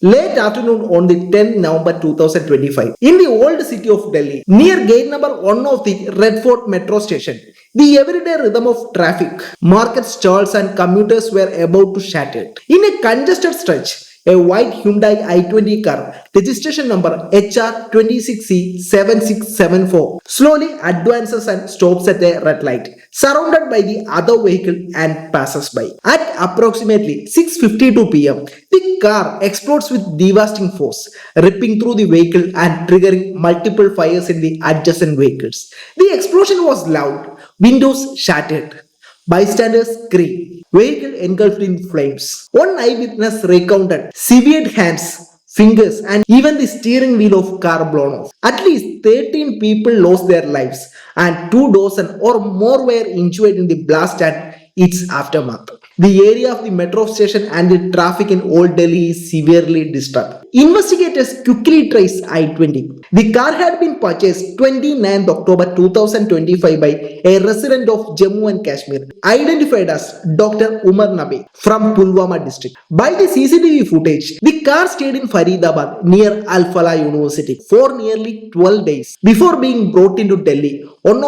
Late afternoon on the 10th November 2025, in the old city of Delhi, near gate number 1 of the Red Fort metro station, the everyday rhythm of traffic, market stalls, and commuters were about to shatter. In a congested stretch, a white Hyundai i20 car, registration number HR26C7674, slowly advances and stops at a red light, surrounded by the other vehicle and passes by. At approximately 6:52 p.m., the car explodes with devastating force, ripping through the vehicle and triggering multiple fires in the adjacent vehicles. The explosion was loud, windows shattered. Bystanders screamed, vehicle engulfed in flames. One eyewitness recounted severed hands, fingers, and even the steering wheel of car blown off. At least 13 people lost their lives, and 2 dozen or more were injured in the blast and its aftermath. The area of the metro station and the traffic in Old Delhi is severely disturbed. Investigators quickly traced I-20. The car had been purchased 29 October 2025 by a resident of Jammu and Kashmir, identified as Dr. Umar Nabi from Pulwama district. By the CCTV footage, the car stayed in Faridabad near AL-FALAH University for nearly 12 days before being brought into Delhi on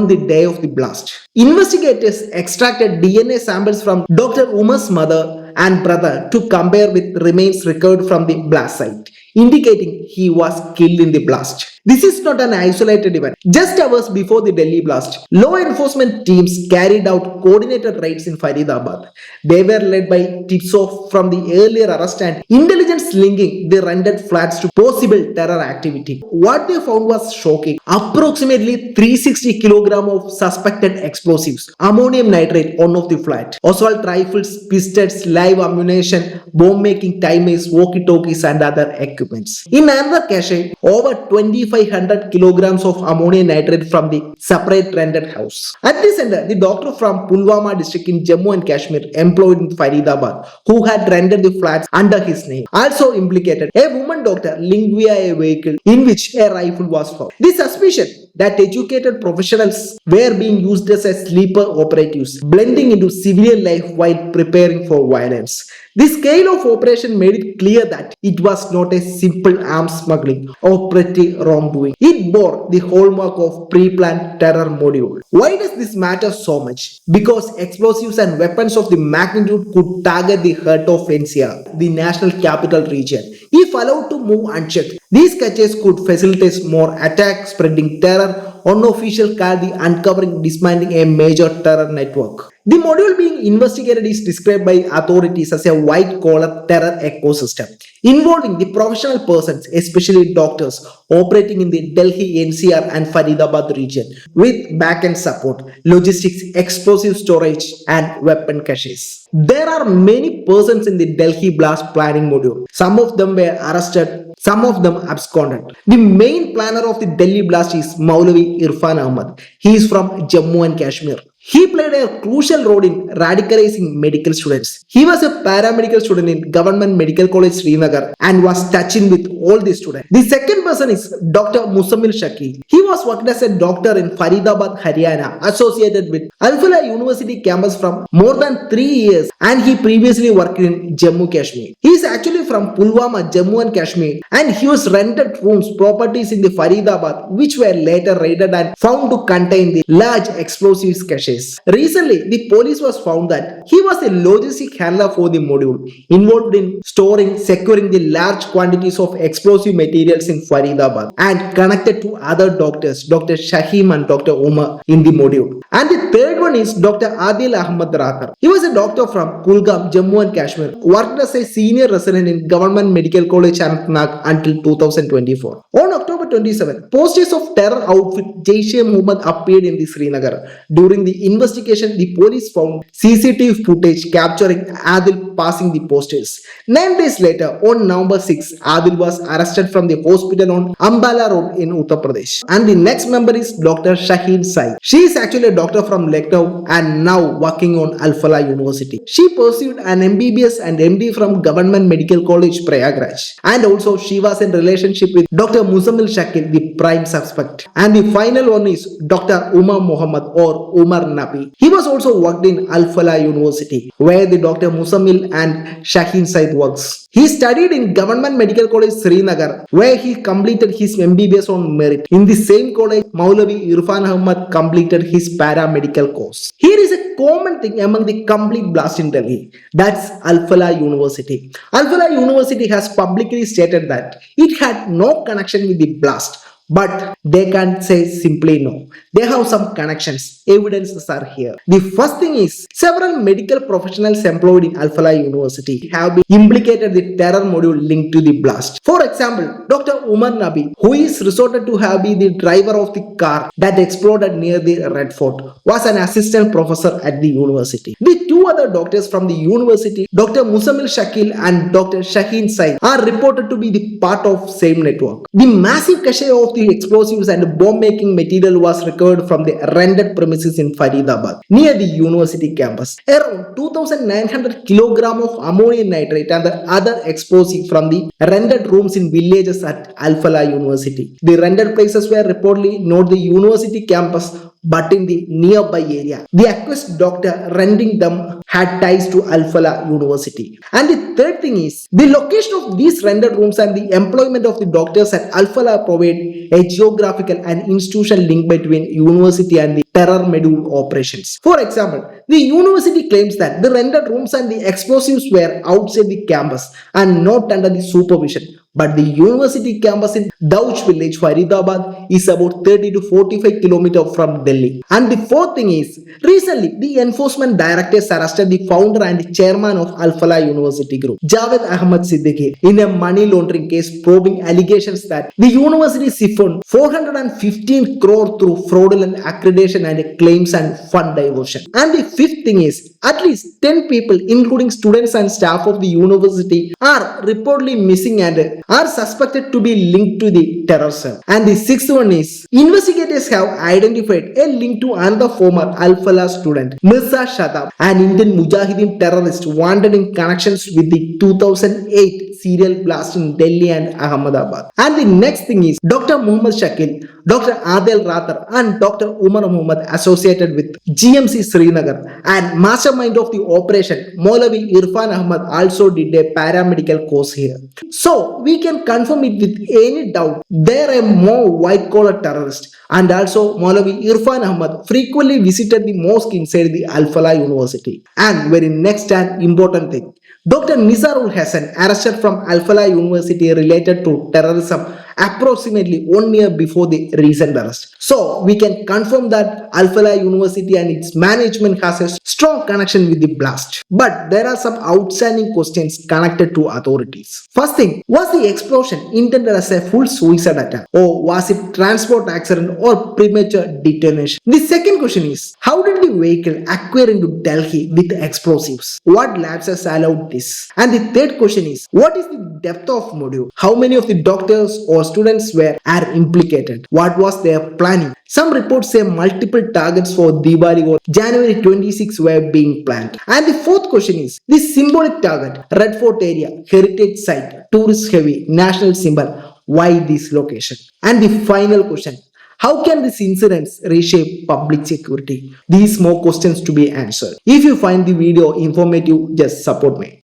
the day of the blast. Investigators extracted DNA samples from Dr. Umar's mother and brother to compare with remains recovered from the blast site, indicating he was killed in the blast. This is not an isolated event. Just hours before the Delhi blast, law enforcement teams carried out coordinated raids in Faridabad. They were led by tips-off from the earlier arrest and intelligence linking the rented flats to possible terror activity. What they found was shocking. Approximately 360 kilograms of suspected explosives, ammonium nitrate, one of the flat, assault rifles, pistols, live ammunition, bomb-making timers, walkie-talkies, and other equipments. In another cache, over 2,500 kilograms of ammonium nitrate from the separate rented house. At the center, the doctor from Pulwama district in Jammu and Kashmir, employed in Faridabad, who had rented the flats under his name, also implicated a woman doctor linked via a vehicle in which a rifle was found. The suspicion that educated professionals were being used as sleeper operatives, blending into civilian life while preparing for violence. The scale of operation made it clear that it was not a simple arms smuggling or petty wrongdoing. It bore the hallmark of pre-planned terror module. Why does this matter so much? Because explosives and weapons of the magnitude could target the heart of NCR, the national capital region. If allowed to move unchecked, these caches could facilitate more attacks, spreading terror. Unofficial called the uncovering dismantling a major terror network. The module being investigated is described by authorities as a white-collar terror ecosystem involving the professional persons, especially doctors, operating in the Delhi, NCR, and Faridabad region with back-end support, logistics, explosive storage, and weapon caches. There are many persons in the Delhi blast planning module. Some of them were arrested, some of them absconded. The main planner of the Delhi blast is Maulavi Irfan Ahmad. He is from Jammu and Kashmir. He played a crucial role in radicalizing medical students. He was a paramedical student in Government Medical College Srinagar and was touching with all the students. The second person is Dr. Musammil Shaki. He was worked as a doctor in Faridabad, Haryana, associated with AL-FALAH University campus from more than 3 years, and he previously worked in Jammu Kashmir. He is actually from Pulwama, Jammu and Kashmir, and he was rented rooms, properties in the Faridabad, which were later raided and found to contain the large explosives caches. Recently, the police was found that he was a logistic handler for the module, involved in storing, securing the large quantities of explosive materials in Faridabad, and connected to other doctors, Dr. Shahim and Dr. Umar, in the module. And the third one is Dr. Adil Ahmad Rathar. He was a doctor from Kulgam, Jammu and Kashmir, worked as a senior resident in Government Medical College Anantnag until 2024. On October 27, posters of terror outfit Jaish-e-Mohammed appeared in the Srinagar. During the investigation, the police found CCTV footage capturing Adil passing the posters. 9 days later, on November 6, Adil was arrested from the hospital on Ambala Road in Uttar Pradesh. And the next member is Dr. Shaheen Sai. She is actually a doctor from Lucknow and now working on AL-FALAH University. She pursued an MBBS and MD from Government Medical College Prayagraj. And also she was in relationship with Dr. Muzammil Shakil, the prime suspect. And the final one is Dr. Umar Muhammad or Umar Nabi. He was also worked in Al-FALAH University, where the Dr. Musamil and Shaheen Said works. He studied in Government Medical College Srinagar, where he completed his MBBS on merit. In the same college, Maulavi Irfan Ahmad completed his paramedical course. Here is a common thing among the complete blast in Delhi. That's Al-FALAH University. Al-FALAH University has publicly stated that it had no connection with the blast. But they can't say simply no. They have some connections. Evidences are here. The first thing is several medical professionals employed in Al-FALAH University have been implicated in the terror module linked to the blast. For example, Dr. Umar Nabi, who is resorted to have been the driver of the car that exploded near the Red Fort, was an assistant professor at the university. The two other doctors from the university, Dr. Musamil Shakil and Dr. Shaheen Said, are reported to be the part of same network. The massive cache of the explosives and bomb-making material was recovered from the rented premises in Faridabad, near the university campus. Around 2,900 kg of ammonium nitrate and the other explosives from the rented rooms in villages at Al-FALAH University. The rented places were reportedly not the university campus but in the nearby area. The accused doctor renting them had ties to Al-FALAH University. And the third thing is, the location of these rented rooms and the employment of the doctors at Al-FALAH provide a geographical and institutional link between university and the terror module operations. For example, the university claims that the rented rooms and the explosives were outside the campus and not under the supervision. But the university campus in Dauch village, Faridabad, is about 30 to 45 kilometers from Delhi. And the fourth thing is, recently the enforcement directors arrested the founder and chairman of Al-FALAH University Group, Javed Ahmad Siddiqui, in a money laundering case probing allegations that the university siphoned 415 crore through fraudulent accreditation and claims and fund diversion. And the fifth thing is, at least 10 people, including students and staff of the university, are reportedly missing and are suspected to be linked to the terror cell. And the sixth one is, investigators have identified a link to another former Al-FALAH student, Mirza Shadab, an Indian Mujahideen terrorist wanted in connections with the 2008 serial blast in Delhi and Ahmedabad. And the next thing is, Dr. Muhammad Shakil, Dr. Adel Rathar and Dr. Umar Muhammad associated with GMC Srinagar, and mastermind of the operation, Maulavi Irfan Ahmad, also did a paramedical course here. So we can confirm it with any doubt, they are a more white collar terrorist. And also Maulavi Irfan Ahmad frequently visited the mosque inside the Al-FALAH University. And very next and important thing, Dr. Nizarul Hassan, arrested from Al-FALAH University related to terrorism approximately 1 year before the recent arrest. So we can confirm that Al-FALAH University and its management has a strong connection with the blast. But there are some outstanding questions connected to authorities. First thing, was the explosion intended as a full suicide attack, or was it transport accident or premature detonation? The second question is, how did the vehicle acquire into Delhi with explosives? What labs has allowed this? And the third question is, what is the depth of module? How many of the doctors or students are implicated? What was their planning? Some reports say multiple targets for Diwali or January 26 were being planned. And the fourth question is, the symbolic target, Red Fort area, heritage site, tourist heavy, national symbol, why this location? And the final question, how can these incidents reshape public security? These more questions to be answered. If you find the video informative, just support me.